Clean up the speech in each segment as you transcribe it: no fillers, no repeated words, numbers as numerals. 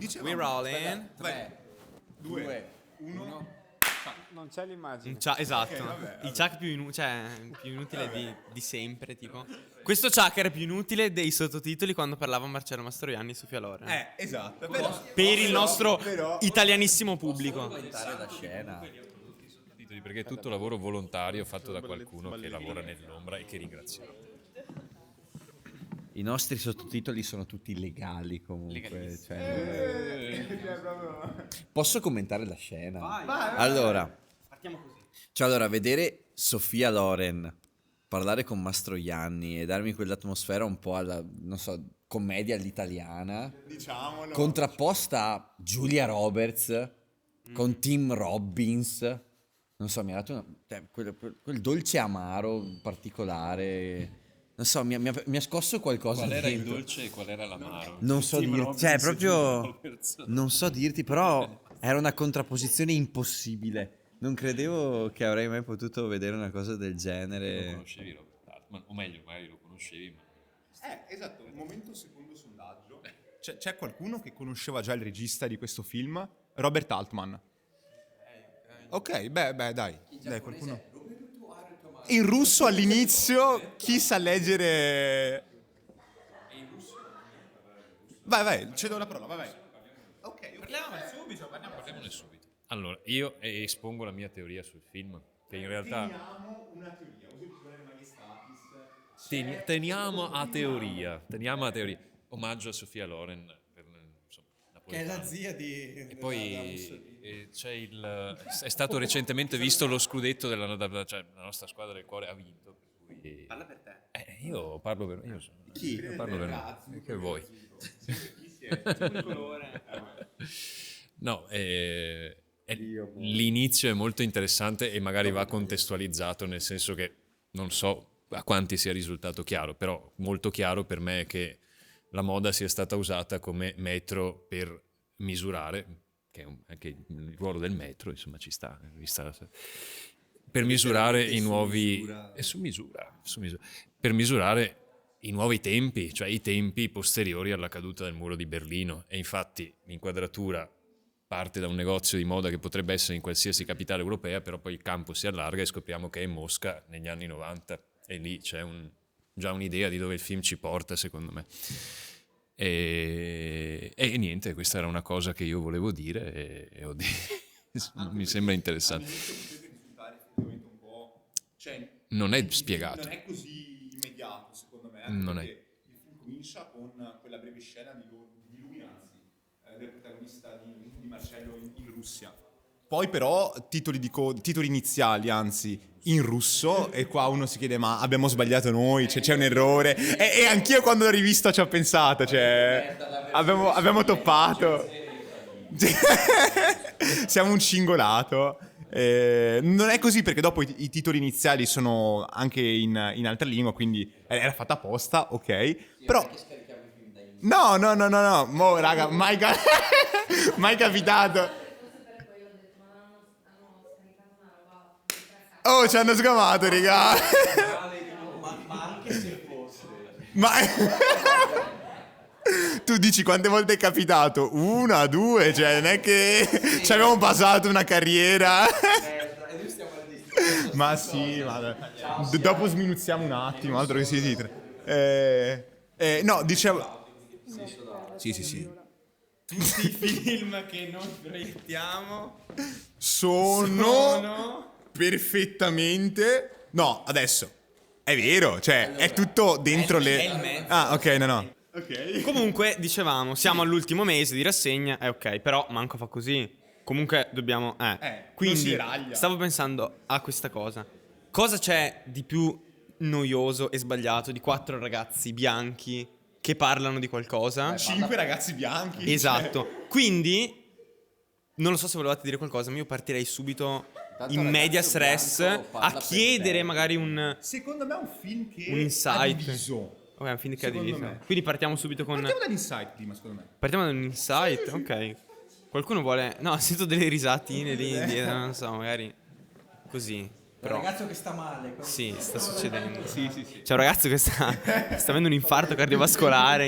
dicevamo. We rolling. 3, 2, 1. Non c'è l'immagine. Esatto. vabbè. Il Chuck più inutile di sempre, tipo. Questo Chuck era più inutile dei sottotitoli quando parlava Marcello Mastroianni su Sofia Loren. Esatto. Però, Per il nostro però- italianissimo pubblico. Commentare la scena. Perché è tutto lavoro volontario fatto da qualcuno che lavora nell'ombra e che ringraziamo. I nostri sottotitoli sono tutti legali comunque. Cioè, posso commentare la scena? Vai. Allora, Partiamo così. cioè, allora, vedere Sofia Loren parlare con Mastroianni e darmi quell'atmosfera un po' alla, non so, commedia all'italiana, diciamolo. contrapposta a Julia Roberts con Tim Robbins. Non so, mi ha dato quel dolce amaro particolare. Non so, mi ha scosso qualcosa Qual era il dentro. dolce e qual era l'amaro? Non so Tim dirti, Robbins cioè e proprio Julia Roberts. non so dirti, però era una contrapposizione impossibile. Non credevo che avrei mai potuto vedere una cosa del Lo genere. conoscevi Robert Altman? O meglio, magari lo conoscevi, ma... Esatto, momento secondo sondaggio. C'è qualcuno che conosceva già il regista di questo film? Robert Altman. Ok, beh, dai, qualcuno. In russo all'inizio, chi sa leggere... Vai, cedo la parola, vai. Ok, parliamone subito. Parliamone subito. Allora, io espongo la mia teoria sul film, che in realtà... Teniamo una teoria, uso il plurale majestatis. Teniamo a teoria. Omaggio a Sofia Loren per, insomma, Che è la napoletana. zia di... E poi c'è è stato recentemente visto lo scudetto cioè la nostra squadra del cuore ha vinto. Per cui... Parla per te. Io parlo per io parlo per me. Che vuoi? No, l'inizio è molto interessante e magari va contestualizzato, nel senso che non so a quanti sia risultato chiaro, però molto chiaro per me è che la moda sia stata usata come metro per misurare, che è anche il ruolo del metro, insomma ci sta, per misurare i nuovi... È su misura, per misurare i nuovi tempi, cioè i tempi posteriori alla caduta del muro di Berlino. E infatti l'inquadratura parte da un negozio di moda che potrebbe essere in qualsiasi capitale europea, però poi il campo si allarga e scopriamo che è Mosca negli anni 90 e lì c'è già un'idea di dove il film ci porta, secondo me. E niente, questa era una cosa che io volevo dire e mi sembra interessante. Non è spiegato. Non è così immediato, secondo me. Non è. Il film comincia con quella breve scena di lui, anzi, del protagonista di Marcello in Russia. Poi però titoli iniziali, anzi, in russo, e qua uno si chiede ma abbiamo sbagliato noi, c'è un errore. E anch'io quando l'ho rivista ci ho pensato, cioè abbiamo toppato. Siamo un cingolato. Non è così perché dopo i titoli iniziali sono anche in altra lingua, quindi era fatta apposta, ok? Però... No, mo raga, mai capitato. Oh, ci hanno sgamato, raga. Ma anche se fosse... Ma... Tu dici quante volte è capitato? 1, 2, cioè non è che ci abbiamo basato una carriera. Ma sì, dopo sminuzziamo un attimo, altro che si dice. No, dicevo... Sì. Tutti i film che noi proiettiamo sono perfettamente... No, adesso. È vero, cioè è tutto dentro è il le... mezzo. Ah, ok, no. Ok. Comunque, dicevamo, siamo all'ultimo mese di rassegna, ok, però manco fa così. Comunque dobbiamo... non si Quindi raglia. stavo pensando a questa cosa. Cosa c'è di più noioso e sbagliato di 4 ragazzi bianchi che parlano di qualcosa? 5 ragazzi bianchi. Esatto. Quindi, non lo so se volevate dire qualcosa, ma io partirei subito Tanto in ragazzo medias res bianco parla a per chiedere te. magari un Secondo me è un film che Un insight. ha diviso. Ok, un film che ha Secondo diviso. me. Quindi partiamo subito con... Partiamo dall'insight prima, secondo me. Partiamo da un insight, ok. Qualcuno vuole... No, sento delle risatine lì indietro, non so, magari così. Però... ragazzo che sta male. Sì, sta succedendo. Sì. C'è un ragazzo che sta avendo un infarto cardiovascolare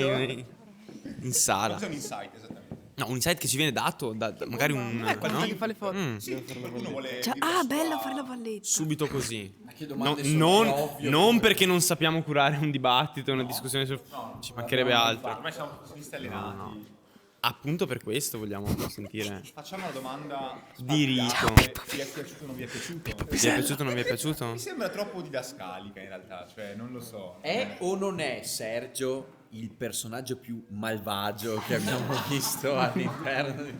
in sala. Cos'è un insight, esattamente? No, un insight che ci viene dato da magari un... Quando no? che fa le foto. Sì, qualcuno vuole Cioè, dirlo ah, su- bello fare la valletta. Subito così. che No, domande sono? non, È ovvio non che- perché non sappiamo curare un dibattito, una discussione ci mancherebbe altro. Ormai siamo professionisti allenati. Appunto per questo vogliamo sentire. Facciamo una domanda Di Rico. spaziale. Vi è piaciuto o non vi è piaciuto? Vi è piaciuto o non vi è piaciuto? Mi sembra troppo didascalica in realtà, cioè non lo so. È o non è Sergio il personaggio più malvagio che abbiamo visto all'interno di...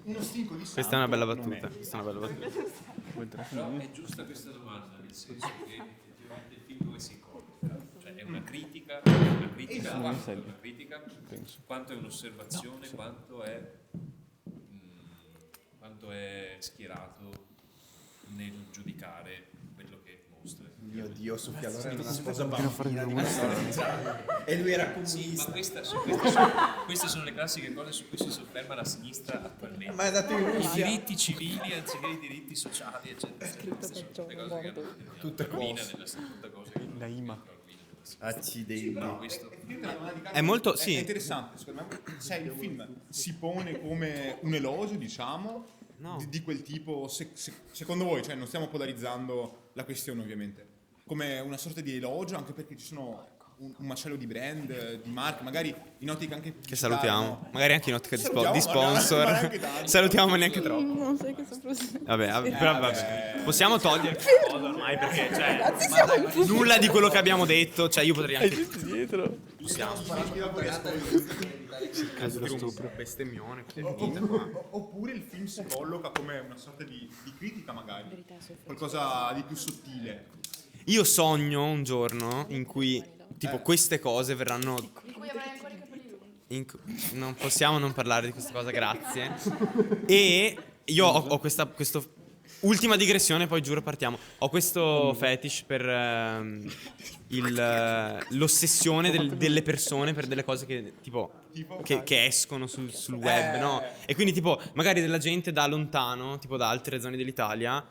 Uno stinco di Questa è una bella santo non battuta. Questa è una bella battuta. Però è giusta questa domanda, nel senso che effettivamente il film dove si colloca, cioè è una critica, quanto è una critica, quanto è un'osservazione, quanto è schierato nel giudicare quello che mostra. Mio Dio, Sofia, allora era una sposa bambina di una e lui era comunista. Ma queste sono le classiche cose su cui si sofferma la sinistra attualmente. Ma è andato in I Russia. diritti civili anziché i diritti sociali, eccetera. Queste sono tutte cose che hanno Tutte rovina cose. tutte cose che La IMA. Accidenti. questo È molto, sì. È interessante, secondo me, se il film si pone come un elogio, diciamo, No. di quel tipo, secondo voi, cioè non stiamo polarizzando la questione ovviamente, come una sorta di elogio, anche perché ci sono un macello di brand, di marche, magari in ottica anche Che salutiamo. Magari anche in ottica di, Salutiamo, di ma neanche sponsor. tanto. Salutiamo, ma neanche troppo. Non sai che sto procedendo. Vabbè, però vabbè. Possiamo togliere questa cosa ormai perché, cioè, nulla di quello che abbiamo detto, cioè io potrei anche... Dietro. Bestemmione. Oppure il film si colloca come una sorta di critica magari, qualcosa di più sottile. Io sogno un giorno in cui, tipo, queste cose verranno... Non possiamo non parlare di questa cosa, grazie. E io ho questo... Ultima digressione, poi giuro partiamo. Ho questo fetish per l'ossessione delle persone per delle cose che tipo che escono sul web, no? E quindi tipo magari della gente da lontano, tipo da altre zone dell'Italia,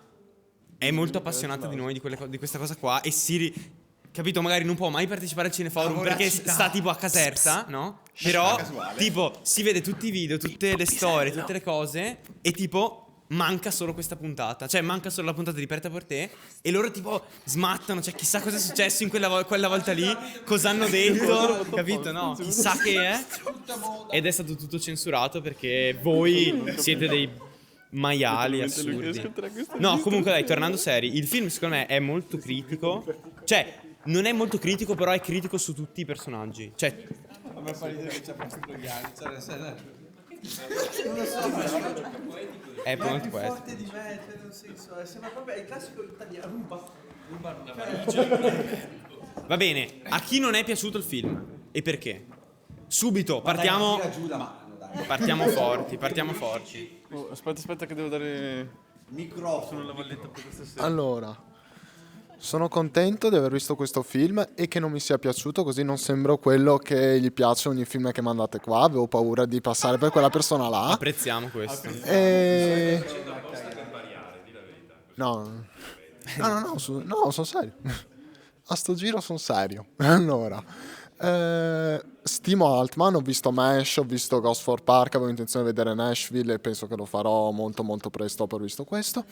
è molto appassionata di noi, di questa cosa qua e capito, magari non può mai partecipare al cineforum perché sta tipo a Caserta, no? Però casuale. tipo si vede tutti i video, tutte le storie, tutte le cose e tipo manca solo questa puntata, cioè manca solo la puntata di Prêt à Porter e loro tipo smattano, cioè chissà cosa è successo in quella volta lì, cosa hanno detto, capito? No, chissà che è. Ed è stato tutto censurato perché voi siete dei maiali assurdi. No, comunque dai, tornando seri, il film secondo me è molto critico, cioè non è molto critico, però è critico su tutti i personaggi, cioè A me fa ridere che c'ha fatto con gli anni. è molto poetico. Forte di me, cioè nel senso, sembra proprio il classico italiano. Va bene, a chi non è piaciuto il film e perché? Subito, partiamo forti. Oh, aspetta che devo dare Microfono. la valletta per questa sera. Allora, sono contento di aver visto questo film e che non mi sia piaciuto, così non sembro quello che gli piace ogni film che mandate qua. Avevo paura di passare per quella persona là. Apprezziamo questo. E... No, no, sono serio. A sto giro sono serio. Allora, stimo Altman, ho visto MASH, ho visto Ghost for Park, avevo intenzione di vedere Nashville e penso che lo farò molto molto presto dopo aver visto questo.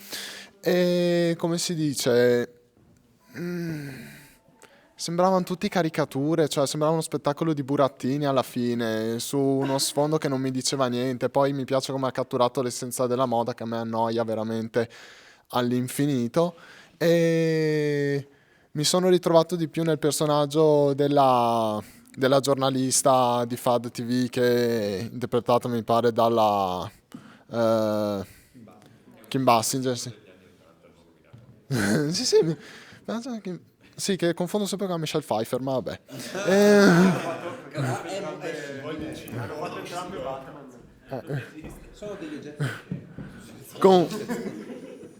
E come si dice... sembravano tutti caricature, cioè sembrava uno spettacolo di burattini alla fine, su uno sfondo che non mi diceva niente. Poi mi piace come ha catturato l'essenza della moda, che a me annoia veramente all'infinito, e mi sono ritrovato di più nel personaggio della giornalista di FAD TV, che è interpretata mi pare dalla Kim Basinger, sì. Sì, che confondo sempre con Michelle Pfeiffer, ma vabbè.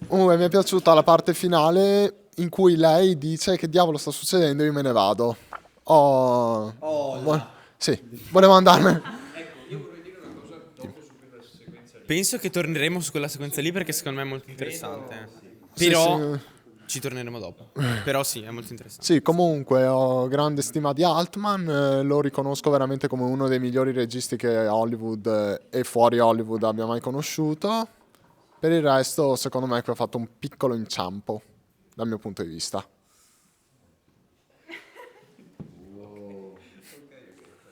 Comunque mi è piaciuta la parte finale in cui lei dice: che diavolo sta succedendo, io me ne vado. Sì, volevo andarmene. Penso che torneremo su quella sequenza lì perché secondo me è molto interessante. Però Sì. ci torneremo dopo. Però sì, è molto interessante. Sì, comunque ho grande stima di Altman, lo riconosco veramente come uno dei migliori registi che Hollywood e fuori Hollywood abbia mai conosciuto. Per il resto, secondo me, qui ha fatto un piccolo inciampo, dal mio punto di vista.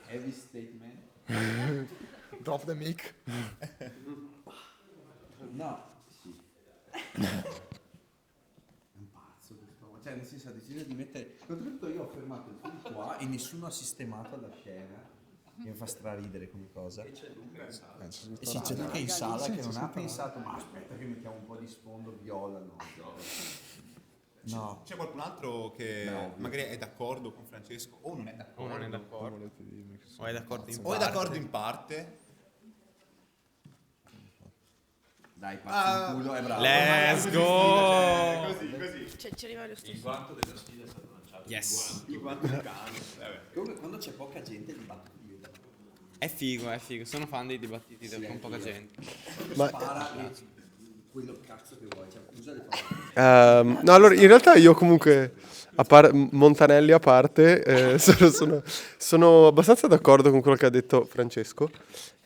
Heavy statement. Drop the mic. No, sì. Un pazzo quest'uomo. Cioè, nel senso, ha deciso di mettere. Oltretutto io ho fermato il film qua e nessuno ha sistemato la scena. Che mi fa straridere come cosa. E sì, c'è Luca in sala che non ha pensato, ma aspetta che mettiamo un po' di sfondo viola, no. No. C'è qualcun altro che magari è d'accordo con Francesco o non è d'accordo? O non è d'accordo. O è d'accordo in O è d'accordo in parte? Dai, pazzo in culo, è bravo. Let's go! Così. Cioè, ci arriva lo stesso. Yes. Comunque quando c'è poca gente il dibattito diventa È figo. Sono fan dei dibattiti con poca gente. spara quello cazzo che vuoi, cioè usa le parole. No, allora in realtà io comunque, Montanelli a parte, sono abbastanza d'accordo con quello che ha detto Francesco.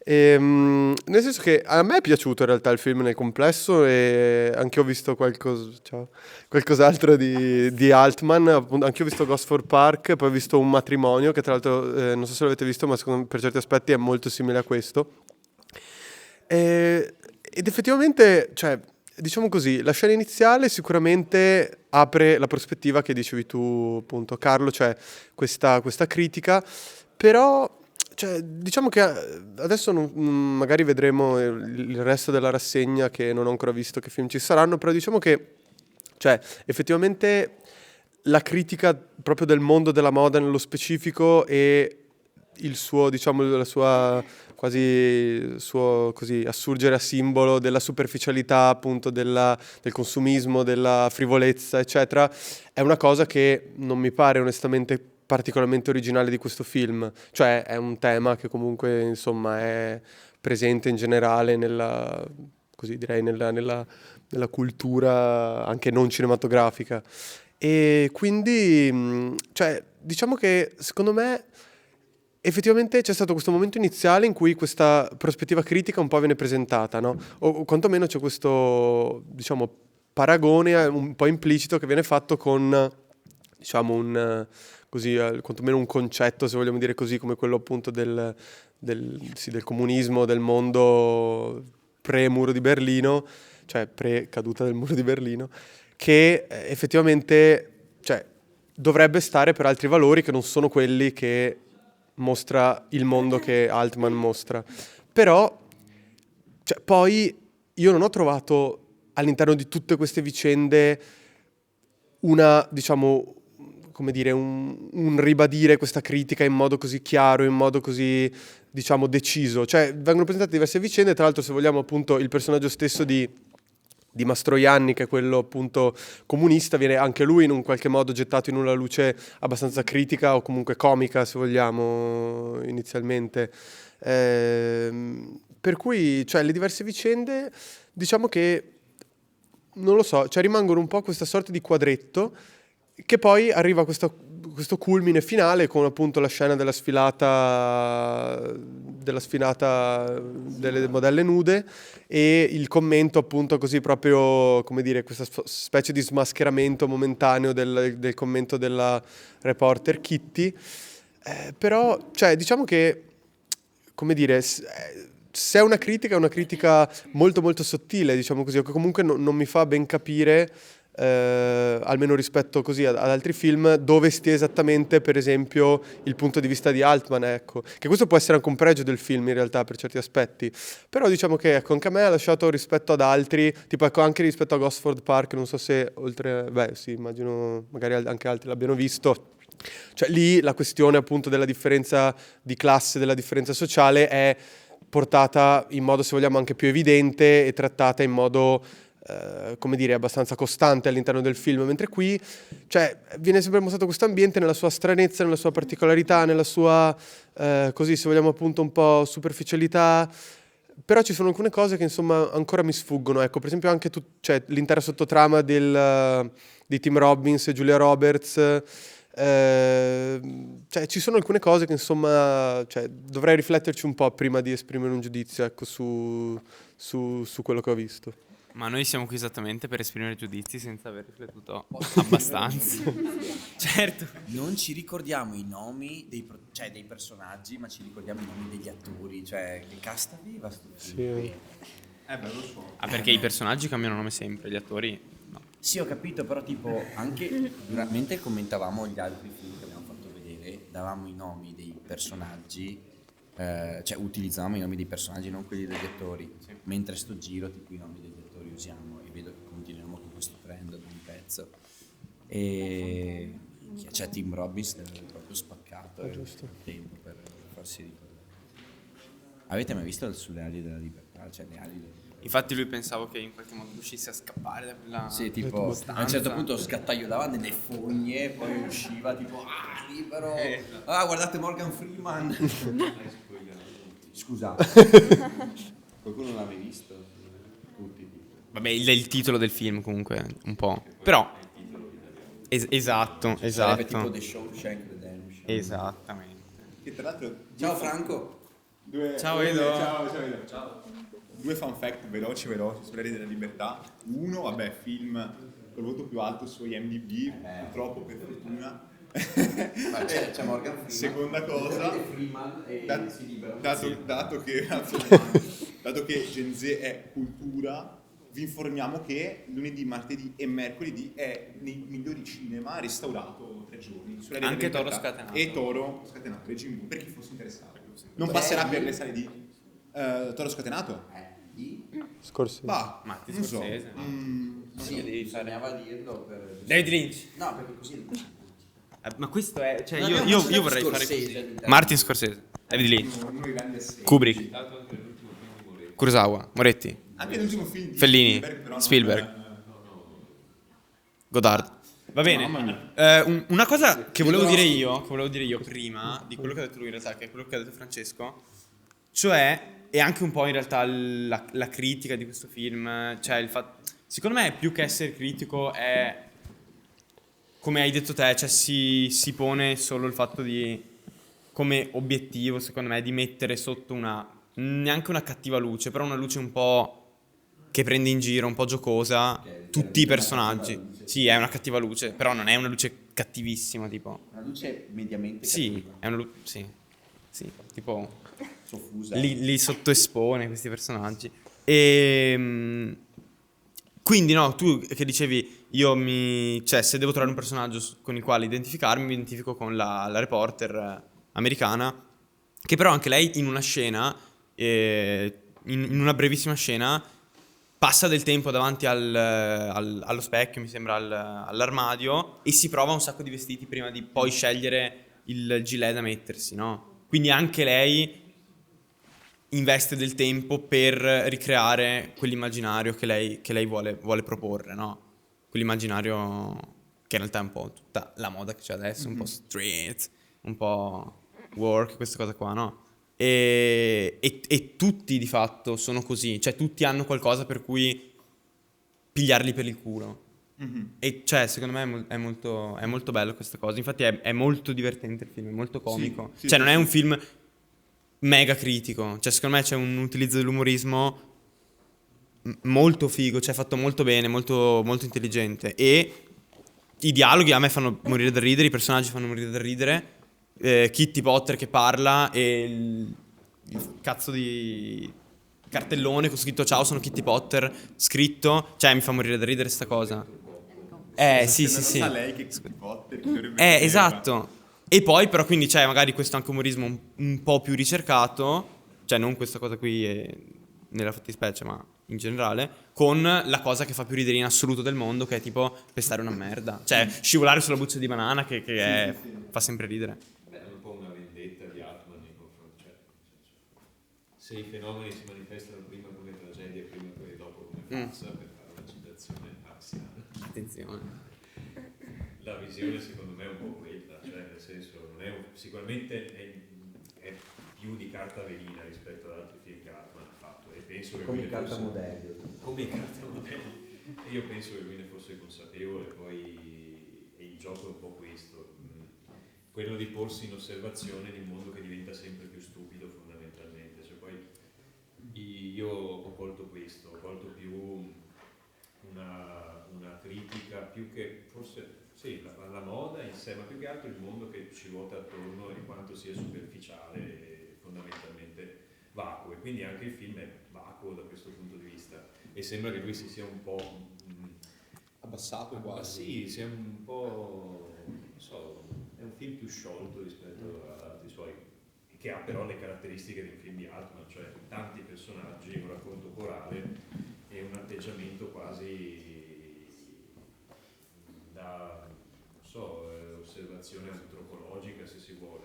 Nel senso che a me è piaciuto in realtà il film nel complesso e anche ho visto qualcos'altro di Altman, appunto, anche io ho visto Gosford Park, poi ho visto Un matrimonio che tra l'altro non so se l'avete visto, ma secondo me per certi aspetti è molto simile a questo. Ed effettivamente, cioè, diciamo così, la scena iniziale sicuramente apre la prospettiva che dicevi tu, appunto, Carlo, cioè questa critica, però, cioè, diciamo che adesso magari vedremo il resto della rassegna, che non ho ancora visto che film ci saranno, però diciamo che, cioè, effettivamente la critica proprio del mondo della moda nello specifico e il suo, diciamo, la sua quasi suo così assurgere a simbolo della superficialità, appunto del consumismo, della frivolezza, eccetera, è una cosa che non mi pare onestamente particolarmente originale di questo film. Cioè è un tema che comunque insomma è presente in generale così direi nella cultura anche non cinematografica. E quindi cioè diciamo che secondo me effettivamente c'è stato questo momento iniziale in cui questa prospettiva critica un po' viene presentata, no? O quantomeno c'è questo, diciamo, paragone un po' implicito che viene fatto con, diciamo, così, quantomeno un concetto, se vogliamo dire così, come quello appunto del comunismo, del mondo pre-muro di Berlino, cioè pre-caduta del muro di Berlino, che effettivamente, cioè, dovrebbe stare per altri valori che non sono quelli che mostra il mondo che Altman mostra. Però cioè, poi io non ho trovato all'interno di tutte queste vicende una, diciamo, come dire, un ribadire questa critica in modo così chiaro, in modo così, diciamo, deciso. Cioè vengono presentate diverse vicende, tra l'altro se vogliamo appunto il personaggio stesso di Mastroianni, che è quello appunto comunista, viene anche lui in un qualche modo gettato in una luce abbastanza critica o comunque comica, se vogliamo, inizialmente. Per cui, cioè, le diverse vicende, diciamo che, non lo so, cioè rimangono un po' questa sorta di quadretto che poi arriva a questo culmine finale con appunto la scena della sfilata delle modelle nude e il commento appunto così proprio, come dire, questa specie di smascheramento momentaneo del commento della reporter Kitty. Però, cioè, diciamo che, come dire, se è una critica molto molto sottile, diciamo così, o che comunque non mi fa ben capire, almeno rispetto così ad altri film, dove stia esattamente, per esempio, il punto di vista di Altman, ecco. Che questo può essere anche un pregio del film in realtà per certi aspetti, però diciamo che ecco, anche a me ha lasciato rispetto ad altri, tipo ecco, anche rispetto a Gosford Park, non so se oltre, beh sì, immagino magari anche altri l'abbiano visto. Cioè lì la questione appunto della differenza di classe, della differenza sociale è portata in modo, se vogliamo, anche più evidente e trattata in modo, come dire, abbastanza costante all'interno del film, mentre qui, cioè, viene sempre mostrato questo ambiente nella sua stranezza, nella sua particolarità, nella sua, così, se vogliamo appunto un po' superficialità, Però ci sono alcune cose che insomma ancora mi sfuggono, ecco, per esempio anche cioè, l'intera sottotrama di Tim Robbins e Julia Roberts, cioè ci sono alcune cose che insomma cioè, dovrei rifletterci un po' prima di esprimere un giudizio, ecco, su quello che ho visto. Ma noi siamo qui esattamente per esprimere giudizi senza aver riflettuto abbastanza. Certo. Non ci ricordiamo i nomi dei personaggi, ma ci ricordiamo i nomi degli attori. Cioè, che cast aveva sto film? Sì. Beh, lo so. Ah, perché i personaggi cambiano nome sempre, gli attori no. Sì, ho capito, però tipo anche mentre commentavamo gli altri film che abbiamo fatto vedere, davamo i nomi dei personaggi, cioè utilizzavamo i nomi dei personaggi, non quelli degli attori. Mentre sto giro, tipo i nomi degli attori usiamo e vedo che continuiamo con questo trend da un pezzo. E c'è Tim Robbins deve aver proprio spaccato il tempo per farsi ricordare. Avete mai visto Sulle ali della libertà? Cioè le ali della libertà? Infatti lui pensavo che in qualche modo riuscisse a scappare da quella Sì, tipo a un certo punto sgattaiolava nelle fogne, poi usciva tipo libero. Ah, guardate Morgan Freeman. Scusa. Qualcuno l'ha mai visto? Tutti. Vabbè, il titolo del film comunque un po'. Però esatto, Sarebbe tipo esatto. The Shawshank Redemption. Esattamente. Che tra l'altro... Ciao Franco. Ciao, Edo. Ciao Edo. Due fun fact veloci sulle Reti della Libertà. Uno, vabbè, film col voto più alto su IMDb, purtroppo per fortuna. Ma c'è Morgan Freeman. Seconda cosa, Freeman e dat- si libera. dato che Gen Z è cultura, vi informiamo che lunedì, martedì e mercoledì è nei migliori cinema restaurato 3 giorni. Sulla Rete Anche della Toro Libertà. Scatenato. E Toro Scatenato, Regime Boom, per chi fosse interessato. Non passerà per le sale di Toro Scatenato? Scorsi. Bah, Martin non so. Scorsese. Sì, bisognava dirlo per... David Lynch. No, perché così... Ma questo è. Cioè, No, io, no, io, ma io vorrei Scorsese fare così. all'interno. Martin Scorsese, David Lynch, Noi grandi assenti. Kubrick, Kurosawa, Moretti, Anche l'ultimo film di Fellini, Spielberg, però non- Spielberg. Godard. Va bene. Mamma mia. Una cosa che volevo dire io prima di quello che ha detto lui in realtà, che è quello che ha detto Francesco, cioè, e anche un po' in realtà la critica di questo film, cioè il fatto, secondo me più che essere critico è, come hai detto te, cioè si pone solo il fatto di, come obiettivo secondo me, di mettere sotto neanche una cattiva luce, però una luce un po' che prende in giro, un po' giocosa, tutti i personaggi. Sì, è una cattiva luce, però non è una luce cattivissima, tipo. Una luce mediamente Sì, cattiva, è una luce, sì, tipo soffusa. li sottoespone questi personaggi. E quindi no, tu che dicevi cioè se devo trovare un personaggio con il quale identificarmi, mi identifico con la reporter americana, che però anche lei in una scena, in una brevissima scena, passa del tempo davanti allo specchio, mi sembra, all'armadio, e si prova un sacco di vestiti prima di poi scegliere il gilet da mettersi, no? Quindi anche lei investe del tempo per ricreare quell'immaginario che lei vuole proporre, no? Quell'immaginario che in realtà è un po' tutta la moda che c'è adesso, un po' street, un po' work, queste cose qua, no? E tutti di fatto sono così, cioè tutti hanno qualcosa per cui pigliarli per il culo. E cioè secondo me è molto bello questa cosa, infatti è molto divertente il film, è molto comico, Sì, cioè sì, non è sì. un film mega critico, cioè secondo me c'è un utilizzo dell'umorismo molto figo, cioè fatto molto bene, molto, molto intelligente, e i dialoghi a me fanno morire da ridere, i personaggi fanno morire da ridere. Kitty Potter che parla e il cazzo di cartellone con scritto ciao sono Kitty Potter scritto, cioè mi fa morire da ridere sta cosa. Sì. Sa lei che Kitty Potter che dovrebbe sapere. Esatto. E poi però quindi c'è magari questo anche umorismo un po' più ricercato, cioè non questa cosa qui nella fattispecie ma in generale, con la cosa che fa più ridere in assoluto del mondo, che è tipo pestare una merda, cioè scivolare sulla buccia di banana fa sempre ridere. Beh, è un po' una vendetta di Atman nei confronti, cioè, se i fenomeni si manifestano prima come tragedia e prima e dopo come farsa, per fare una citazione marziana. Attenzione. La visione secondo me è un po' quella, cioè nel senso, non è sicuramente è più di carta velina rispetto ad altri film che Altman ha fatto, e penso che Come lui ne carta fosse- modello. come i cartamodelli. E io penso che lui ne fosse consapevole, poi e il gioco è un po' questo, quello di porsi in osservazione di un mondo che diventa sempre più stupido fondamentalmente. Cioè, poi io ho colto questo, ho colto più una critica, più che forse sì, la moda in sé, ma più che altro il mondo che ci ruota attorno e quanto sia superficiale e fondamentalmente vacuo, e quindi anche il film è vacuo da questo punto di vista, e sembra che lui si sia un po' Abbassato quasi. sì, sia un po', non so, è un film più sciolto rispetto ad altri suoi, che ha però le caratteristiche di un film di Altman, cioè tanti personaggi, un racconto corale e un atteggiamento quasi da, non so, osservazione antropologica, se si vuole,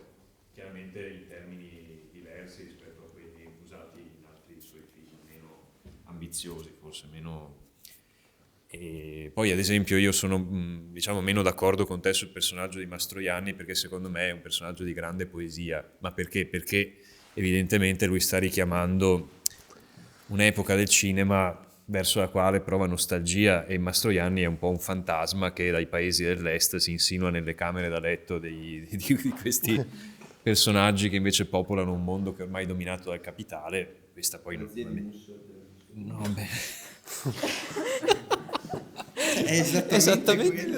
chiaramente in termini diversi rispetto a quelli usati in altri suoi film, meno ambiziosi, forse meno. E poi ad esempio io sono diciamo meno d'accordo con te sul personaggio di Mastroianni, perché secondo me è un personaggio di grande poesia. Ma perché? Perché evidentemente lui sta richiamando un'epoca del cinema verso la quale prova nostalgia, e Mastroianni è un po' un fantasma che dai paesi dell'est si insinua nelle camere da letto di questi personaggi che invece popolano un mondo che è ormai dominato dal capitale. Questa poi non no, beh. È esattamente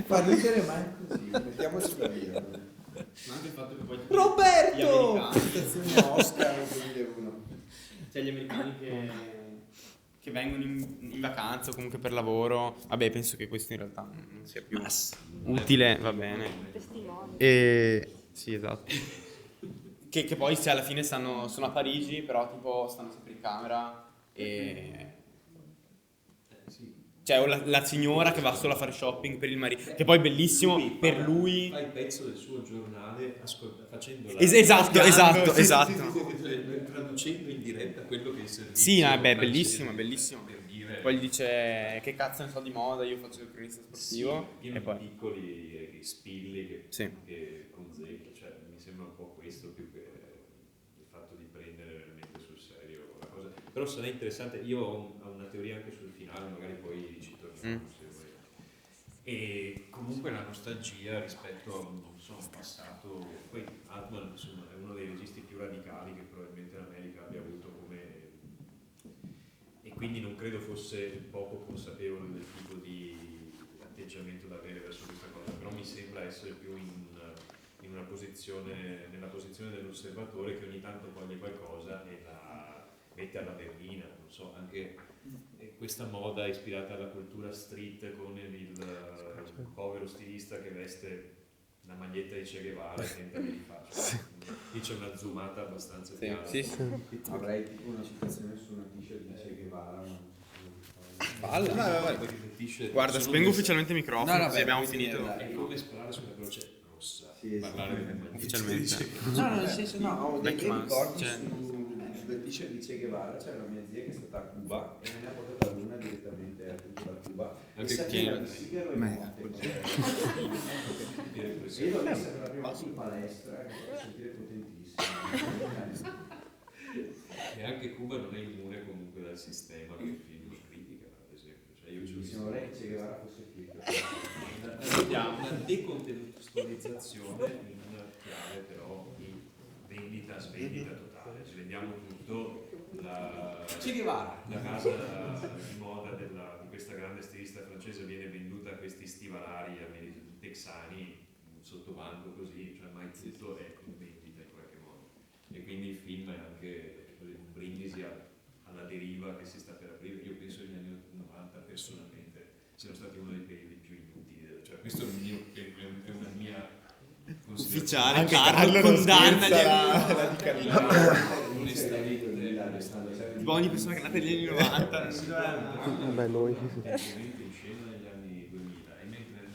fa ridere mai così, mettiamoci la via. Ma anche il fatto che poi Roberto! gli americani, Stazione Oscar 2001. cioè gli americani che vengono in vacanza o comunque per lavoro, vabbè, penso che questo in realtà non sia più utile, va bene. E sì, esatto. Che poi se alla fine sono a Parigi, però tipo stanno sempre in camera e cioè o la signora che va solo a fare shopping per il marito, che poi è bellissimo per lui. Fa il pezzo del suo giornale facendo Esatto, esatto, sì, esatto. traducendo in diretta quello che è il servizio. Sì, no, beh, francese, bellissimo, bellissimo. per dire, Poi gli dice che cazzo ne so di moda, io faccio il cronista sportivo pieno e poi di piccoli spilli Sì. che conzecchia, cioè mi sembra un po' questo più che il fatto di prendere veramente sul serio la cosa. Però sarà interessante, io ho una teoria anche sul finale, magari poi ci torniamo se vuoi. E comunque la nostalgia rispetto a un passato, poi Altman insomma, è uno dei registi più radicali che probabilmente l'America abbia avuto come, e quindi non credo fosse poco consapevole del tipo di atteggiamento da avere verso questa cosa, però mi sembra essere più in una posizione, nella posizione dell'osservatore che ogni tanto coglie qualcosa e la mette alla berlina, non so, anche questa moda ispirata alla cultura street con il povero stilista che veste la maglietta di Che Guevara e tenta di farci. Lì c'è una zoomata abbastanza piana. sì. Avrei tipo una citazione su una t-shirt di Che Guevara, ma Palla. Guarda, spengo ufficialmente il microfono, No, no, così beh, abbiamo quindi finito. dai. È come sparare sulla croce rossa. Sì, parlare sì. delle magliette Ufficialmente. no, nel senso no, ho dei Black Mass, ricordi cioè- sulle t-shirt di Che Guevara. C'era una mia zia che è stata a Cuba e me ne ha portata una direttamente appunto da Cuba e Anche sapeva chi- di sigaro e morte. E l'ho messa per la prima volta in palestra e mi fa sentire potentissimo. E anche Cuba non è immune comunque dal sistema che il film critica, ad esempio. Cioè io ci Vorrei che Che Guevara fosse qui. una decontestualizzazione in chiave però di vendita, svendita totale. Ci vendiamo tutto, Che Guevara. la casa di moda di questa grande stilista francese viene venduta a questi stivalari texani sotto banco così, cioè mai tutto è in vendita in qualche modo. E quindi il film è anche un brindisi alla deriva che si sta per aprire. Io penso che negli anni 90 personalmente siano stati uno dei periodi più inutili, cioè questo è una mia Ufficiale, Anche Carlo non condanna scherza gli onestamente tipo ogni persona che è nata negli anni 90. Vabbè, noi. in scena negli anni 2000 e mentre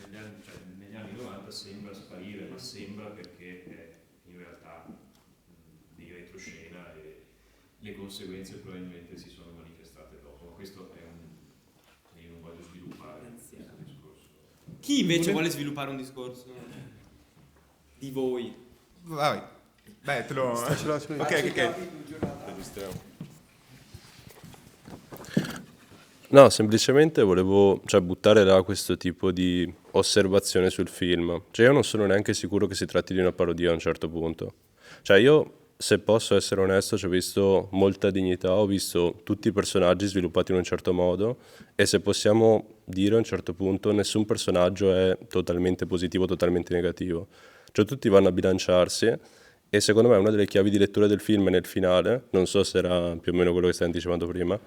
negli anni 90 sembra sparire, ma sembra perché è in realtà di retroscena e le conseguenze probabilmente si sono manifestate dopo. Questo è io non voglio sviluppare questo discorso. Chi invece vuole sviluppare un discorso di voi? Vai. Beh, te lo... Ce l'ho io. Ok. No, semplicemente volevo, cioè, buttare là questo tipo di osservazione sul film. Cioè, io non sono neanche sicuro che si tratti di una parodia a un certo punto. Cioè, io, se posso essere onesto, ci ho visto molta dignità, ho visto tutti i personaggi sviluppati in un certo modo e se possiamo dire a un certo punto nessun personaggio è totalmente positivo, totalmente negativo. Cioè, tutti vanno a bilanciarsi e secondo me una delle chiavi di lettura del film è nel finale, non so se era più o meno quello che stai anticipando prima,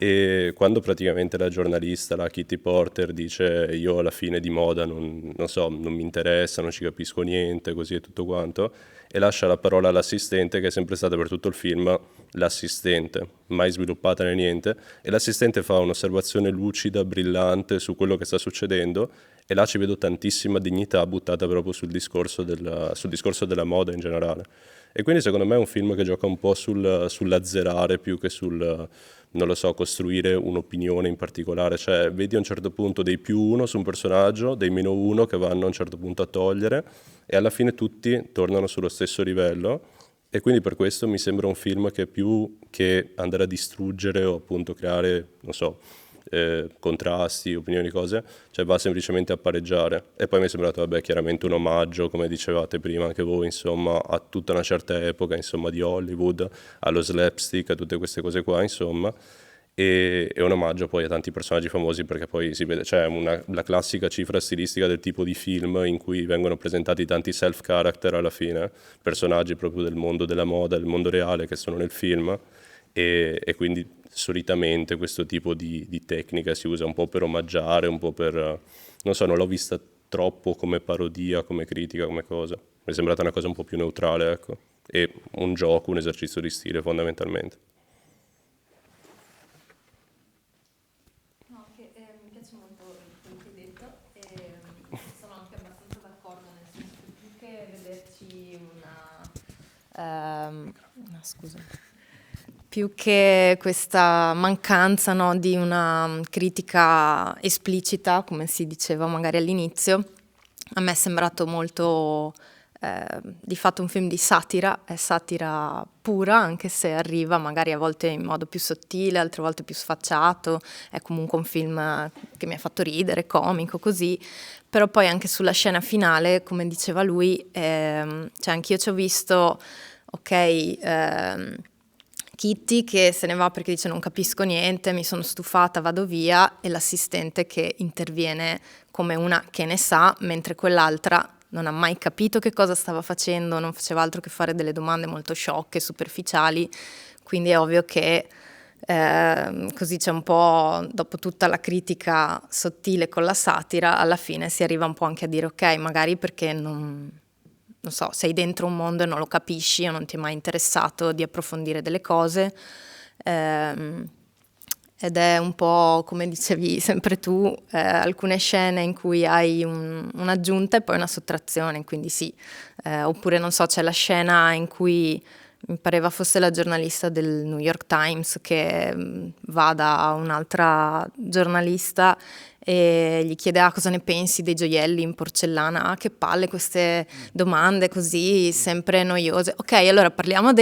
e quando praticamente la giornalista, la Kitty Porter, dice io alla fine di moda non so, non mi interessa, non ci capisco niente, così e tutto quanto, e lascia la parola all'assistente che è sempre stata per tutto il film l'assistente, mai sviluppata né niente, e l'assistente fa un'osservazione lucida, brillante su quello che sta succedendo e là ci vedo tantissima dignità buttata proprio sul discorso della moda in generale. E quindi secondo me è un film che gioca un po' sull'azzerare più che non lo so, costruire un'opinione in particolare. Cioè, vedi a un certo punto dei +1 su un personaggio, dei -1 che vanno a un certo punto a togliere e alla fine tutti tornano sullo stesso livello. E quindi per questo mi sembra un film che più che andare a distruggere o appunto creare, non so, contrasti, opinioni, cose, cioè va semplicemente a pareggiare. E poi mi è sembrato, vabbè, chiaramente un omaggio, come dicevate prima anche voi, insomma, a tutta una certa epoca, insomma, di Hollywood, allo slapstick, a tutte queste cose qua, insomma, e un omaggio poi a tanti personaggi famosi perché poi si vede, cioè la classica cifra stilistica del tipo di film in cui vengono presentati tanti self-character alla fine, personaggi proprio del mondo della moda, del mondo reale che sono nel film, e quindi solitamente questo tipo di tecnica si usa un po' per omaggiare, un po' per, non so, non l'ho vista troppo come parodia, come critica, come cosa. Mi è sembrata una cosa un po' più neutrale, ecco, e un gioco, un esercizio di stile fondamentalmente. No, che mi piace molto quello che hai detto e sono anche abbastanza d'accordo, nel senso che più che vederci scusa. Più che questa mancanza, no, di una critica esplicita, come si diceva magari all'inizio, a me è sembrato molto di fatto un film di satira, è satira pura, anche se arriva magari a volte in modo più sottile, altre volte più sfacciato, è comunque un film che mi ha fatto ridere, comico, così, però poi anche sulla scena finale, come diceva lui, cioè anch'io ci ho visto, ok, Kitty che se ne va perché dice non capisco niente, mi sono stufata, vado via, e l'assistente che interviene come una che ne sa, mentre quell'altra non ha mai capito che cosa stava facendo, non faceva altro che fare delle domande molto sciocche, superficiali, quindi è ovvio che così c'è un po', dopo tutta la critica sottile con la satira, alla fine si arriva un po' anche a dire ok, magari perché non so, sei dentro un mondo e non lo capisci o non ti è mai interessato di approfondire delle cose, ed è un po' come dicevi sempre tu, alcune scene in cui hai un'aggiunta e poi una sottrazione, quindi sì, oppure non so, c'è la scena in cui mi pareva fosse la giornalista del New York Times che va da un'altra giornalista e gli chiede cosa ne pensi dei gioielli in porcellana. Ah, che palle queste domande così sempre noiose. Ok, allora parliamo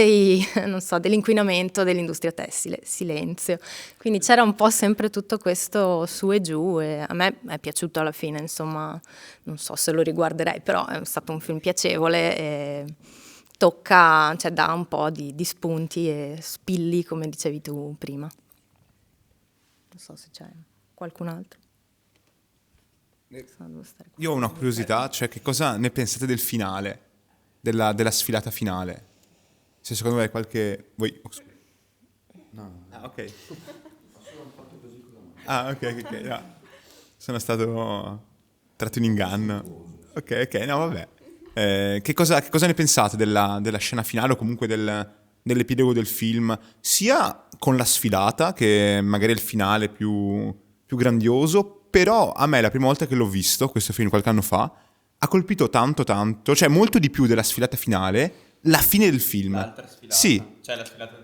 non so, dell'inquinamento dell'industria tessile. Silenzio. Quindi c'era un po' sempre tutto questo su e giù e a me è piaciuto alla fine, insomma, non so se lo riguarderei, però è stato un film piacevole e tocca, cioè dà un po' di spunti e spilli, come dicevi tu prima. Non so se c'è qualcun altro. Io ho una curiosità, cioè che cosa ne pensate del finale, della sfilata finale? Se secondo voi hai qualche... Voi... oh, no. Ah, ok. Ah, ok, no. Sono stato tratto in inganno. Ok, no, vabbè. Che cosa ne pensate della scena finale o comunque dell'epilogo del film? Sia con la sfilata, che magari è il finale più grandioso, però a me la prima volta che l'ho visto, questo film qualche anno fa, ha colpito tanto, cioè molto di più della sfilata finale, la fine del film. L'altra sfilata? Sì. Cioè la sfilata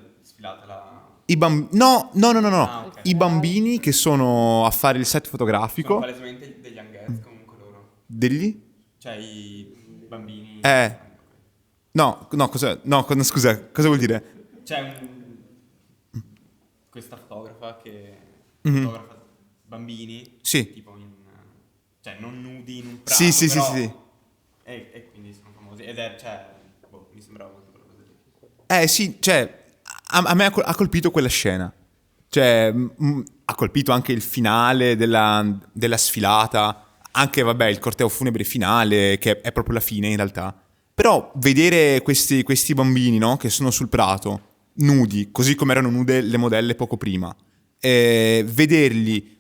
No. Ah, ok. I bambini che sono a fare il set fotografico. Sono palesemente degli Young comunque loro. Degli? Cioè i bambini... No, cosa... No, scusa, cosa vuol dire? C'è questa fotografa che Mhm. fotografa bambini, Sì. tipo cioè non nudi in un prato, Sì, sì, sì, però- sì. E quindi sono famosi. Ed è, cioè, mi sembrava molto quella cosa lì. Sì, cioè, a me ha colpito quella scena. Cioè, ha colpito anche il finale della sfilata, anche, vabbè, il corteo funebre finale, che è proprio la fine in realtà. Però vedere questi bambini, no, che sono sul prato, nudi, così come erano nude le modelle poco prima, vederli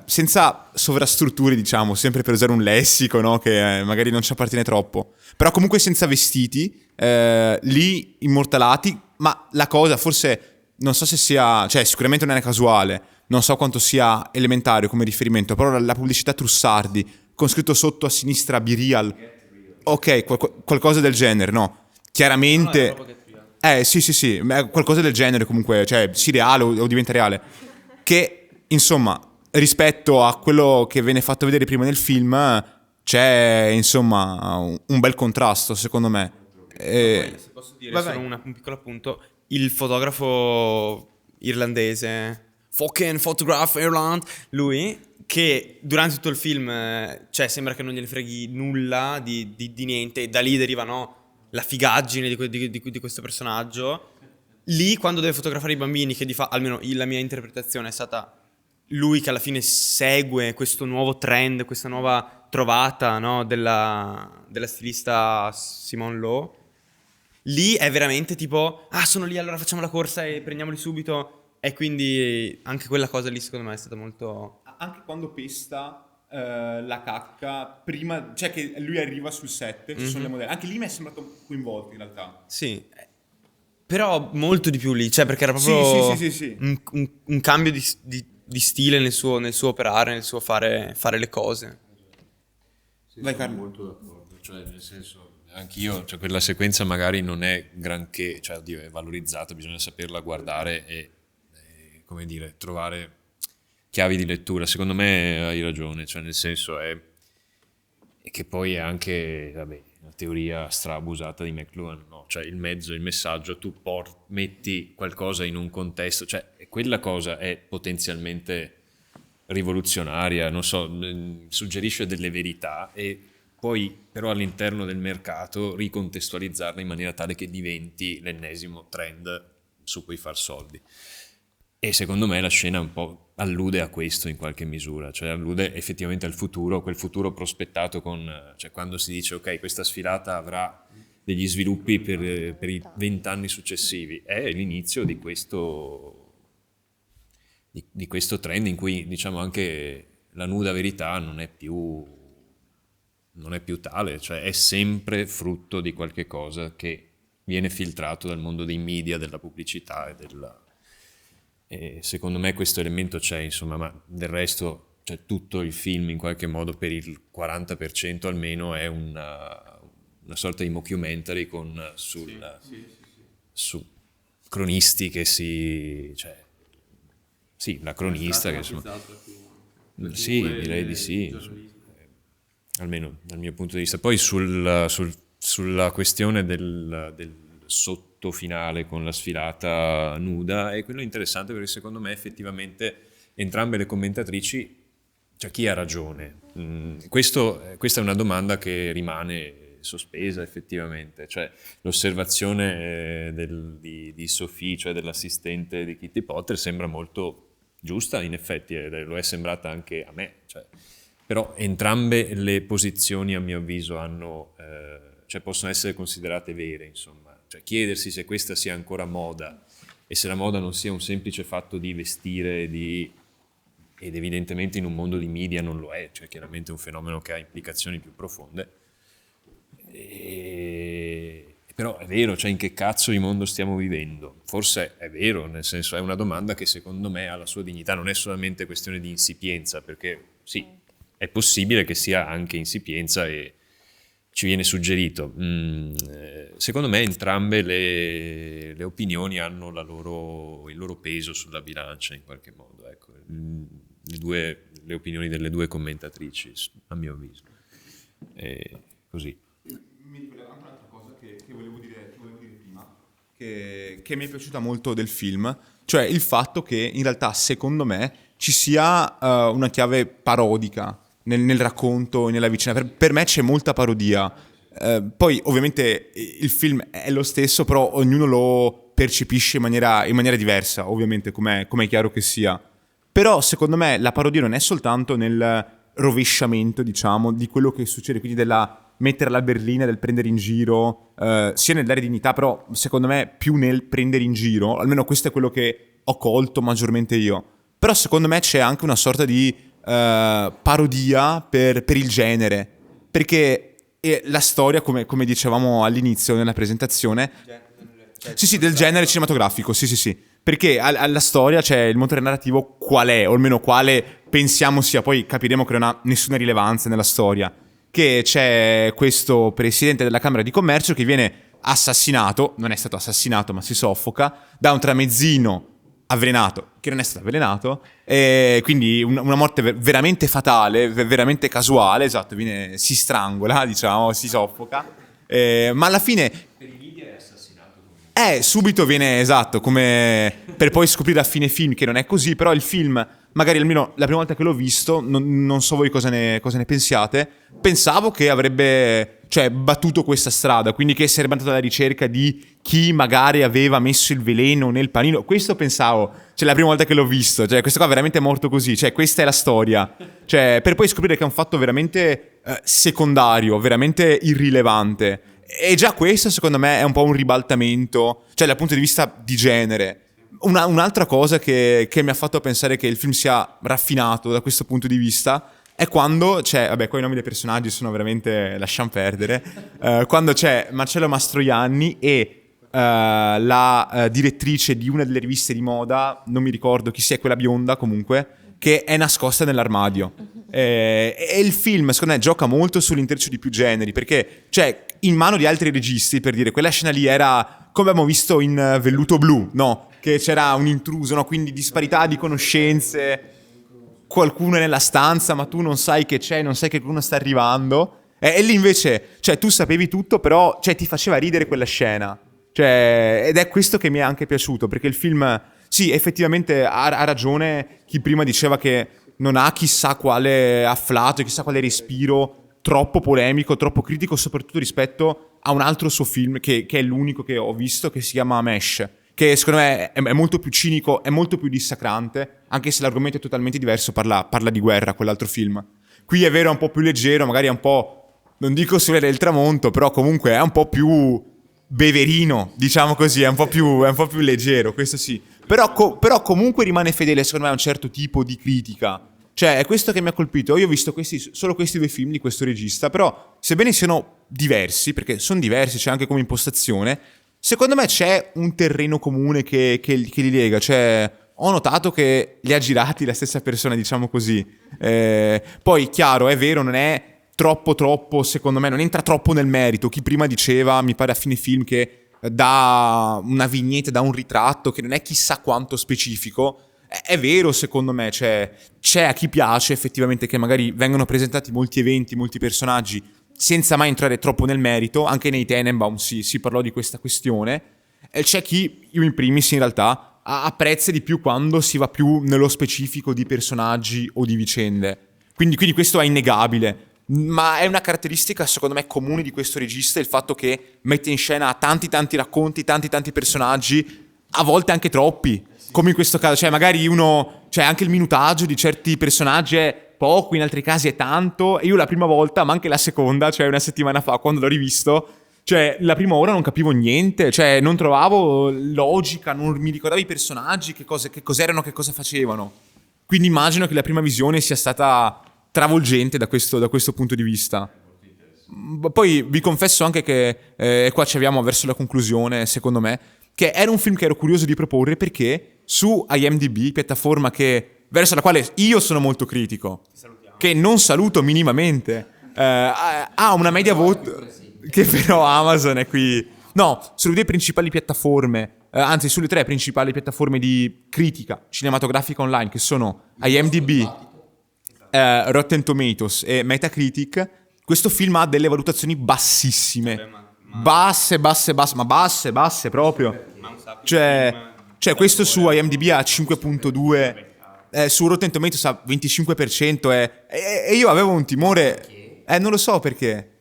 senza sovrastrutture, diciamo, sempre per usare un lessico, no, che magari non ci appartiene troppo, però comunque senza vestiti, lì immortalati, ma la cosa forse non so se sia, cioè sicuramente non è casuale, non so quanto sia elementario come riferimento, però la pubblicità Trussardi con scritto sotto a sinistra Be Real, ok, qualcosa del genere, no? Chiaramente, sì, qualcosa del genere comunque, cioè sì reale o diventa reale, che insomma rispetto a quello che viene fatto vedere prima nel film c'è insomma un bel contrasto secondo me. Se posso dire vai, solo vai. un piccolo appunto, il fotografo irlandese, fucking photograph Ireland, lui che durante tutto il film, cioè sembra che non gliene freghi nulla di niente, e da lì deriva no, la figaggine di questo personaggio. Lì quando deve fotografare i bambini, che almeno la mia interpretazione è stata lui che alla fine segue questo nuovo trend, questa nuova trovata no, della stilista Simone Lowe. Lì è veramente tipo, sono lì, allora facciamo la corsa e prendiamoli subito. E quindi anche quella cosa lì secondo me è stata molto... Anche quando pesta la cacca prima, cioè che lui arriva sul set, ci sono le modelle, anche lì mi è sembrato coinvolto in realtà. Sì, però molto di più lì, cioè perché era proprio Sì. un cambio di stile nel suo operare, nel suo fare le cose. Vai Carlo. Molto d'accordo, cioè nel senso, anch'io, cioè quella sequenza magari non è granché, cioè oddio, è valorizzata, bisogna saperla guardare e come dire, trovare chiavi di lettura. Secondo me hai ragione, cioè nel senso è che poi è anche, vabbè, la teoria strabusata di McLuhan, no? Cioè il mezzo, il messaggio, tu metti qualcosa in un contesto, cioè quella cosa è potenzialmente rivoluzionaria, non so, suggerisce delle verità e poi però all'interno del mercato ricontestualizzarla in maniera tale che diventi l'ennesimo trend su cui far soldi. E secondo me la scena un po' allude a questo in qualche misura, cioè allude effettivamente al futuro, quel futuro prospettato cioè quando si dice ok, questa sfilata avrà degli sviluppi per i 20 anni successivi, è l'inizio di questo trend in cui diciamo anche la nuda verità non è più tale, cioè è sempre frutto di qualche cosa che viene filtrato dal mondo dei media, della pubblicità e secondo me questo elemento c'è, insomma, ma del resto cioè, tutto il film in qualche modo per il 40% almeno è una sorta di mockumentary su cronisti che la cronista che insomma sì, direi di sì, insomma, almeno dal mio punto di vista. Poi sulla questione del sotto finale con la sfilata nuda, è quello interessante perché secondo me effettivamente entrambe le commentatrici, cioè chi ha ragione? Questa è una domanda che rimane sospesa effettivamente, cioè l'osservazione di Sophie, cioè dell'assistente di Kitty Potter, sembra molto giusta in effetti, lo è sembrata anche a me, cioè, però entrambe le posizioni a mio avviso cioè possono essere considerate vere, insomma. Cioè chiedersi se questa sia ancora moda e se la moda non sia un semplice fatto di vestire ed evidentemente in un mondo di media non lo è, cioè chiaramente è un fenomeno che ha implicazioni più profonde. Però è vero, cioè in che cazzo di mondo stiamo vivendo? Forse è vero, nel senso è una domanda che secondo me ha la sua dignità, non è solamente questione di insipienza, perché sì, è possibile che sia anche insipienza e ci viene suggerito. Secondo me entrambe le opinioni hanno il loro peso sulla bilancia in qualche modo, ecco. Le opinioni delle due commentatrici, a mio avviso. Così. Mi ricordava anche un'altra cosa che volevo dire che mi è piaciuta molto del film, cioè il fatto che in realtà secondo me ci sia una chiave parodica nel racconto e nella vicenda. Per me c'è molta parodia. Poi ovviamente il film è lo stesso, però ognuno lo percepisce in maniera diversa, ovviamente, come è chiaro che sia. Però secondo me la parodia non è soltanto nel rovesciamento, diciamo, di quello che succede, quindi della mettere la berlina, del prendere in giro, sia nel dare dignità, però secondo me più nel prendere in giro, almeno questo è quello che ho colto maggiormente io. Però secondo me c'è anche una sorta di parodia per il genere, perché la storia, come dicevamo all'inizio nella presentazione, sì, del genere cinematografico, sì, perché alla storia c'è il motore narrativo qual è, o almeno quale pensiamo sia, poi capiremo che non ha nessuna rilevanza nella storia, che c'è questo presidente della Camera di Commercio che viene assassinato, non è stato assassinato ma si soffoca, da un tramezzino avvelenato, che non è stato avvelenato, e quindi una morte veramente fatale, veramente casuale, esatto, si strangola, diciamo, si soffoca, ma alla fine subito viene, esatto, come per poi scoprire a fine film che non è così, però il film, magari almeno la prima volta che l'ho visto, non so voi cosa ne pensiate, pensavo che avrebbe, cioè, battuto questa strada, quindi che sarebbe andato alla ricerca di chi magari aveva messo il veleno nel panino. Questo pensavo, cioè, la prima volta che l'ho visto, cioè, questo qua è veramente morto così, cioè, questa è la storia, cioè, per poi scoprire che è un fatto veramente secondario, veramente irrilevante. E già questo, secondo me, è un po' un ribaltamento, cioè, dal punto di vista di genere. Un'altra cosa che mi ha fatto pensare che il film sia raffinato da questo punto di vista è quando c'è, vabbè, qua i nomi dei personaggi sono veramente, lasciamo perdere, quando c'è Marcello Mastroianni e la direttrice di una delle riviste di moda, non mi ricordo chi sia, quella bionda comunque, che è nascosta nell'armadio. E il film, secondo me, gioca molto sull'intreccio di più generi, perché, cioè, in mano di altri registi, per dire, quella scena lì era, come abbiamo visto in Velluto Blu, no? Che c'era un intruso, no? Quindi disparità di conoscenze, qualcuno è nella stanza, ma tu non sai che c'è, non sai che qualcuno sta arrivando. E lì invece, cioè, tu sapevi tutto, però, cioè, ti faceva ridere quella scena. Cioè, ed è questo che mi è anche piaciuto, perché il film, sì, effettivamente ha ragione chi prima diceva che non ha chissà quale afflato, chissà quale respiro troppo polemico, troppo critico, soprattutto rispetto a un altro suo film che è l'unico che ho visto, che si chiama Mesh, che secondo me è molto più cinico, è molto più dissacrante, anche se l'argomento è totalmente diverso, parla di guerra, quell'altro film. Qui è vero, è un po' più leggero, magari è un po', non dico Sole del Tramonto, però comunque è un po' più beverino, diciamo così, è un po' più leggero, questo sì. Però comunque rimane fedele, secondo me, a un certo tipo di critica. Cioè, è questo che mi ha colpito. Io ho visto solo questi due film di questo regista, però, sebbene siano diversi, perché sono diversi, c'è anche come impostazione, secondo me c'è un terreno comune che li lega. Cioè, ho notato che li ha girati la stessa persona, diciamo così. Poi, chiaro, è vero, non è troppo, secondo me, non entra troppo nel merito. Chi prima diceva, mi pare a fine film, che dà una vignetta, dà un ritratto che non è chissà quanto specifico. È vero, secondo me, c'è a chi piace effettivamente che magari vengano presentati molti eventi, molti personaggi senza mai entrare troppo nel merito. Anche nei Tenenbaum si parlò di questa questione, e c'è chi, io in primis in realtà, apprezza di più quando si va più nello specifico di personaggi o di vicende, quindi questo è innegabile. Ma è una caratteristica, secondo me, comune di questo regista, il fatto che mette in scena tanti racconti, tanti personaggi, a volte anche troppi, come in questo caso. Cioè, magari cioè, anche il minutaggio di certi personaggi è poco, in altri casi è tanto. E io la prima volta, ma anche la seconda, cioè una settimana fa, quando l'ho rivisto, cioè la prima ora non capivo niente, cioè non trovavo logica, non mi ricordavo i personaggi, che cos'erano, che cosa facevano. Quindi immagino che la prima visione sia stata travolgente da questo punto di vista. Poi vi confesso anche che qua ci arriviamo verso la conclusione, secondo me, che era un film che ero curioso di proporre, perché su IMDb, piattaforma verso la quale io sono molto critico, che non saluto minimamente, ha una media voto che però Amazon è qui. No, sulle due principali piattaforme, anzi sulle tre principali piattaforme di critica cinematografica online, che sono IMDb, Rotten Tomatoes e Metacritic, questo film ha delle valutazioni bassissime. basse, proprio. Cioè questo su IMDb ha 5.2, su Rotten Tomatoes ha 25%, e io avevo un timore, non lo so perché.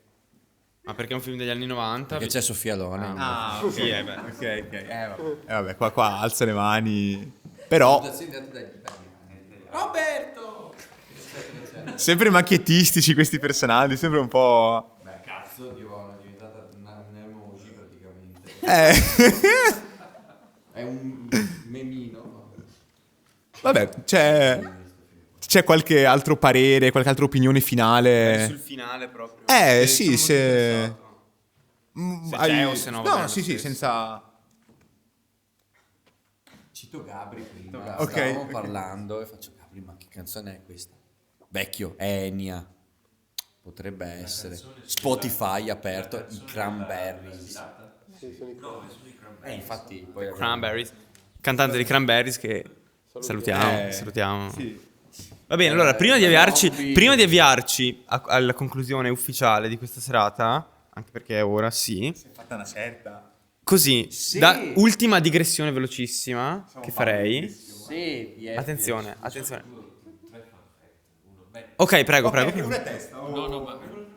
Ma perché è un film degli anni 90? Perché c'è Sofia Loren. Sì, beh. Ok. Vabbè, qua alza le mani. Però Roberto! sempre macchiettistici questi personaggi, sempre un po'. Beh, cazzo, Dio, è diventata un emoji praticamente. È un memino. Vabbè, c'è qualche altro parere, qualche altra opinione finale? Sul finale proprio. Sì, se c'è o se no, vabbè, No, lo sì, stesso. senza. Cito Gabri prima. Ok, Stavamo ok. parlando e faccio Gabri, ma che canzone è questa? Vecchio, Enya. Potrebbe essere. Spotify aperto, i Cranberries. Infatti poi Cranberries. Cantante di Cranberries che salutiamo. Sì. Va bene, allora, prima di avviarci alla conclusione ufficiale di questa serata, anche perché è ora, sì. Si è fatta una certa. Così, da ultima digressione velocissima che farei. Sì, Attenzione. Ok, prego. Una testa.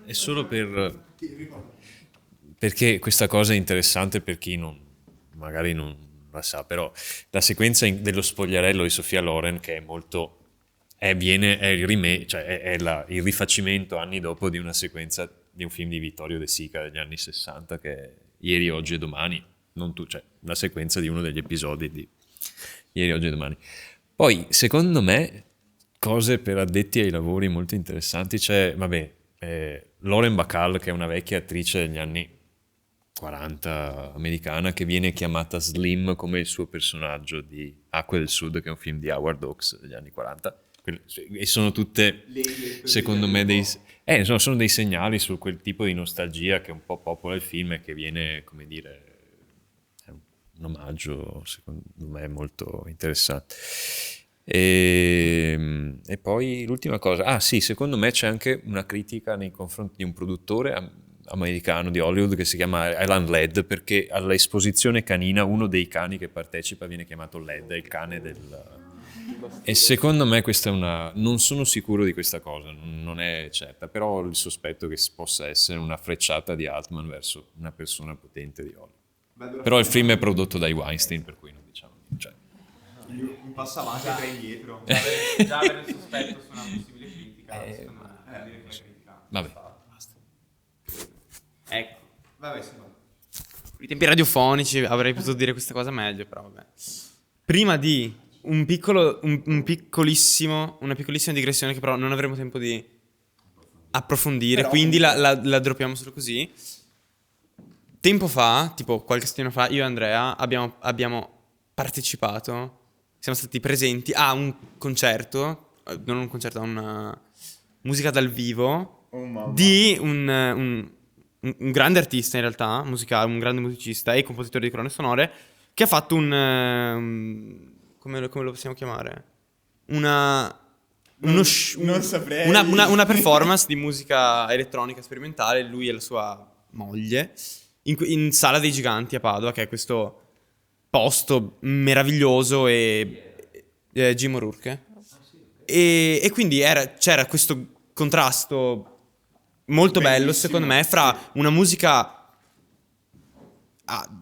È solo perché questa cosa è interessante per chi magari non la sa, però la sequenza dello spogliarello di Sofia Loren, che è molto è il remake, cioè è il rifacimento anni dopo di una sequenza di un film di Vittorio De Sica degli anni 60, che è Ieri, Oggi e Domani, cioè una sequenza di uno degli episodi di Ieri, Oggi e Domani. Poi, secondo me, cose per addetti ai lavori molto interessanti. C'è, Lauren Bacall, che è una vecchia attrice degli anni 40 americana, che viene chiamata Slim come il suo personaggio di Acque del Sud, che è un film di Howard Hawks degli anni 40. E sono tutte, secondo me, sono dei segnali su quel tipo di nostalgia che un po' popola il film e che viene, come dire, è un omaggio, secondo me, molto interessante. E poi l'ultima cosa, sì, secondo me c'è anche una critica nei confronti di un produttore americano di Hollywood che si chiama Alan Ladd, perché all'esposizione canina uno dei cani che partecipa viene chiamato Ladd, è il cane del... E secondo me questa è non sono sicuro di questa cosa, non è certa, però ho il sospetto che possa essere una frecciata di Altman verso una persona potente di Hollywood. Però il film è prodotto dai Weinstein, per cui non diciamo niente. Cioè. Un passo avanti e tre indietro. Già avere il sospetto su una possibile critica, secondo me, vuol dire che la critica. Vabbè. Ecco. Vabbè, sì. I tempi radiofonici avrei potuto dire questa cosa meglio, però vabbè. Prima di una piccolissima digressione che però non avremo tempo di approfondire, quindi la droppiamo solo così. Tempo fa, tipo qualche settimana fa, io e Andrea abbiamo partecipato, siamo stati presenti a un concerto, non un concerto, a una musica dal vivo di un grande artista in realtà, musicale, un grande musicista e compositore di colonne sonore, che ha fatto come lo possiamo chiamare? Una performance di musica elettronica sperimentale, lui e la sua moglie, in Sala dei Giganti a Padova, che è questo posto meraviglioso, e Jim O'Rourke. E quindi c'era questo contrasto molto bello, secondo me, fra una musica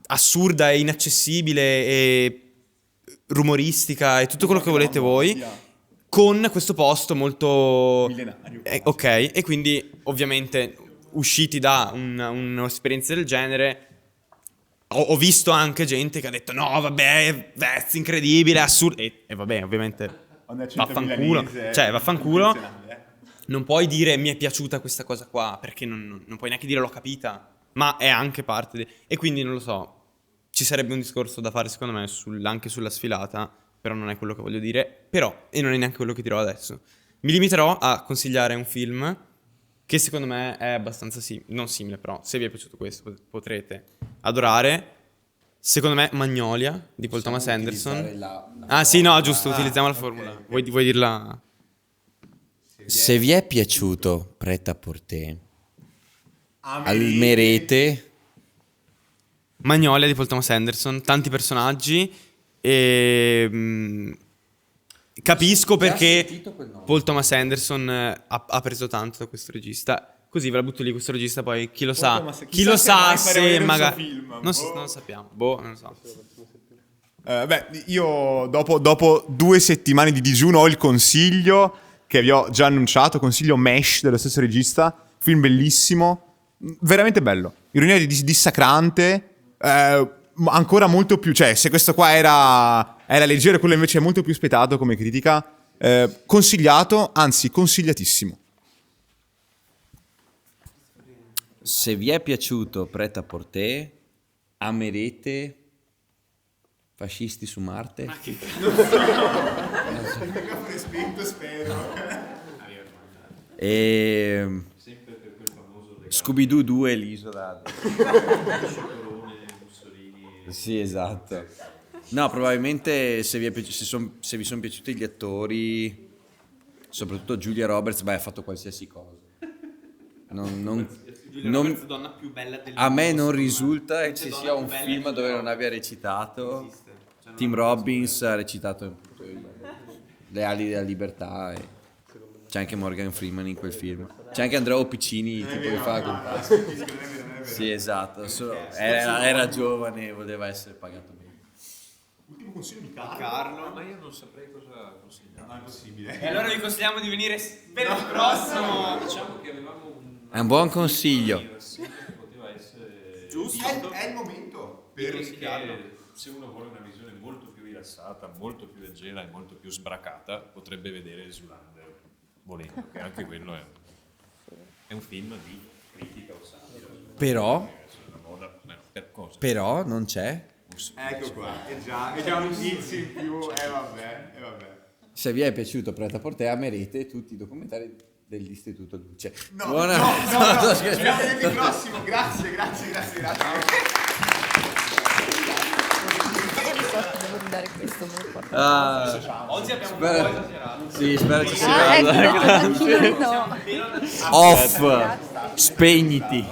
assurda e inaccessibile e rumoristica e tutto quello che volete voi, con questo posto molto millenario. Ok, e quindi ovviamente usciti da un'esperienza del genere ho visto anche gente che ha detto no vabbè, Vez, incredibile, assurdo, e vabbè, ovviamente vaffanculo, non puoi dire mi è piaciuta questa cosa qua, perché non puoi neanche dire l'ho capita, ma è anche parte e quindi non lo so, ci sarebbe un discorso da fare secondo me anche sulla sfilata, però non è quello che voglio dire, e non è neanche quello che dirò adesso. Mi limiterò a consigliare un film che secondo me è abbastanza non simile, però se vi è piaciuto questo potrete adorare. Secondo me Magnolia di Paul Thomas Anderson. Sì, no, giusto, utilizziamo la formula. Vuoi dirla? Se vi è piaciuto Pret-à-Porter, almerete Magnolia di Paul Thomas Anderson, tanti personaggi e capisco Già perché sentito quel nome. Paul Thomas Anderson ha preso tanto da questo regista. Così ve la butto lì questo regista, poi chi lo sa. Thomas- Chi lo chissà sa se mai faremo se vedere un magari... suo film. Non, Boh. non lo sappiamo. Boh, non lo so. Io dopo 2 settimane di digiuno ho il consiglio che vi ho già annunciato, consiglio Mesh dello stesso regista, film bellissimo, veramente bello, ironia dissacrante, ancora molto più, cioè se questo qua era leggero, quello invece è molto più spietato come critica, consigliato, anzi consigliatissimo. Se vi è piaciuto Pret-à-Porter, amerete Fascisti su Marte. E Scooby-Doo 2, l'isola. Sì, esatto. No, probabilmente se vi sono piaciuti gli attori, soprattutto Julia Roberts, ha fatto qualsiasi cosa. Donna più bella del A me non risulta che ci sia un film dove non abbia recitato. Tim Robbins ha recitato Le ali della libertà e c'è anche Morgan Freeman in quel film. C'è anche Andrea Piccini tipo che fa Sì, esatto. Era giovane e voleva essere pagato bene. Ultimo consiglio di Carlo. Ma io non saprei cosa consigliare. Non è possibile. E allora vi consigliamo di venire per il prossimo. Diciamo che avevamo È un buon consiglio. poteva essere Giusto. È il momento per perché se uno vuole una visione molto più rilassata, molto più leggera e molto più sbracata, potrebbe vedere Zoolander, volendo, che anche quello è un film di critica o satira. Però Sulla moda, per cosa? Però non c'è. Ecco qua, è già un indizio in più, vabbè. Se vi è piaciuto Pret-à-Porter, amerete tutti i documentari dell'Istituto Luce. No, Buona- no, sto ci scherzando. vediamo il prossimo, grazie. Devo ridare questo, me lo porto. Oggi abbiamo un po' Spero- esagerato. Sì, spero ci sia. Ah, ecco, no. Off, spegniti.